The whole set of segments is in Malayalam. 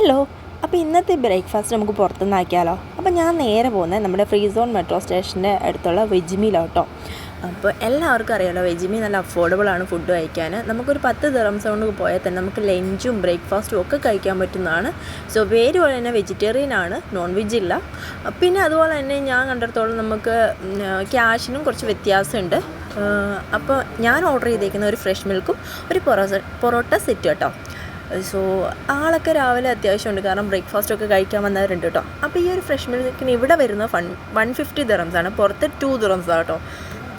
ഹലോ. അപ്പോൾ ഇന്നത്തെ ബ്രേക്ക്ഫാസ്റ്റ് നമുക്ക് പുറത്തുനിന്ന് ആക്കിയാലോ? അപ്പോൾ ഞാൻ നേരെ പോകുന്നത് നമ്മുടെ ഫ്രീ സോൺ മെട്രോ സ്റ്റേഷൻ്റെ അടുത്തുള്ള വെജ് മീലാണ്. അപ്പോൾ എല്ലാവർക്കും അറിയാമല്ലോ, വെജ് മീൽ നല്ല അഫോർഡബിളാണ് ഫുഡ് കഴിക്കാൻ. നമുക്കൊരു 10 ദിർഹംസ് കൊണ്ട് പോയാൽ തന്നെ നമുക്ക് ലഞ്ചും ബ്രേക്ക്ഫാസ്റ്റും ഒക്കെ കഴിക്കാൻ പറ്റുന്നതാണ്. സോ പേര് പോലെ തന്നെ വെജിറ്റേറിയൻ ആണ്, നോൺ വെജ് ഇല്ല. പിന്നെ അതുപോലെ തന്നെ ഞാൻ കണ്ടിടത്തോളം നമുക്ക് ക്യാഷിനും കുറച്ച് വ്യത്യാസമുണ്ട്. അപ്പോൾ ഞാൻ ഓർഡർ ചെയ്തേക്കുന്ന ഒരു ഫ്രഷ് മിൽക്കും ഒരു പൊറോട്ട സെറ്റ് കേട്ടോ. സോ ആളൊക്കെ രാവിലെ അത്യാവശ്യമുണ്ട്, കാരണം ബ്രേക്ക്ഫാസ്റ്റൊക്കെ കഴിക്കാൻ വന്നവരുണ്ട് കേട്ടോ. അപ്പോൾ ഈ ഒരു ഫ്രഷ് മിൽക്കിന് ഇവിടെ വരുന്ന 150 ദിർഹംസാണ്, പുറത്ത് 2 ദിർഹംസാണ് കേട്ടോ.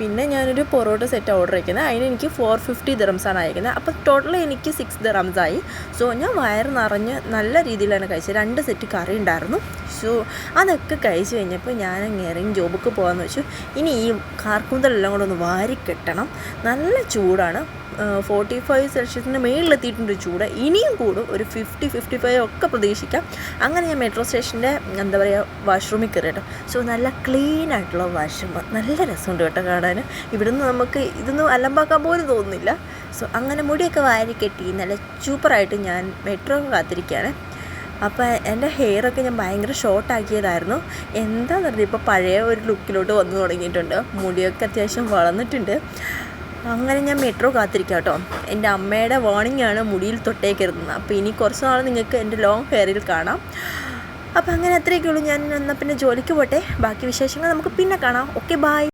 പിന്നെ ഞാനൊരു പൊറോട്ട സെറ്റ് ഓർഡർ ചെയ്യുന്നത്, അതിന് എനിക്ക് 450 ദിർഹംസാണ് അയക്കുന്നത്. അപ്പോൾ ടോട്ടൽ എനിക്ക് 6 ദിർഹംസായി. സോ ഞാൻ വയറ് നിറഞ്ഞ് നല്ല രീതിയിലാണ് കഴിച്ചത്. 2 സെറ്റ് കറി ഉണ്ടായിരുന്നു. സോ അതൊക്കെ കഴിച്ച് കഴിഞ്ഞപ്പോൾ ഞാൻ ഇറങ്ങി ജോബൊക്കെ പോകാമെന്ന് വെച്ചു. ഇനി ഈ കാർക്കൂന്തലെല്ലാം കൂടെ ഒന്ന് വാരി കെട്ടണം. നല്ല ചൂടാണ്, 45 സെൽഷ്യസിന് മേളിലെത്തിയിട്ടുണ്ട് ചൂട്. ഇനിയും കൂടും, ഒരു 50-55 ഒക്കെ പ്രതീക്ഷിക്കാം. അങ്ങനെ ഞാൻ മെട്രോ സ്റ്റേഷൻ്റെ വാഷ്റൂമിൽ കയറി കേട്ടോ. സോ നല്ല ക്ലീൻ ആയിട്ടുള്ള വാഷ്റൂം, നല്ല രസമുണ്ട് കേട്ടോ കാണാൻ. ഇവിടുന്ന് നമുക്ക് ഇതൊന്നും അലമ്പാക്കാൻ പോലും തോന്നുന്നില്ല. സോ അങ്ങനെ മുടിയൊക്കെ വാരി കെട്ടി നല്ല സൂപ്പറായിട്ട് ഞാൻ മെട്രോ കാത്തിരിക്കുകയാണ്. അപ്പോൾ എൻ്റെ ഹെയറൊക്കെ ഞാൻ ഭയങ്കര ഷോർട്ടാക്കിയതായിരുന്നു. എന്താണെന്നറിയാം, ഇപ്പോൾ പഴയ ഒരു ലുക്കിലോട്ട് വന്നു തുടങ്ങിയിട്ടുണ്ട്. മുടിയൊക്കെ അത്യാവശ്യം വളർന്നിട്ടുണ്ട്. അങ്ങനെ ഞാൻ മെട്രോ കാത്തിരിക്കാം കേട്ടോ. എൻ്റെ അമ്മയുടെ വാർണിംഗ് ആണ് മുടിയിൽ തൊട്ടേക്കരുതെന്ന്. അപ്പോൾ ഇനി കുറച്ച് നാൾ നിങ്ങൾക്ക് എൻ്റെ ലോങ് ഹെയറിൽ കാണാം. അപ്പോൾ അങ്ങനെ അത്രയൊക്കെ ഉള്ളൂ. ഞാൻ എന്നാൽ പിന്നെ ജോലിക്ക് പോട്ടെ. ബാക്കി വിശേഷങ്ങൾ നമുക്ക് പിന്നെ കാണാം. Okay, by.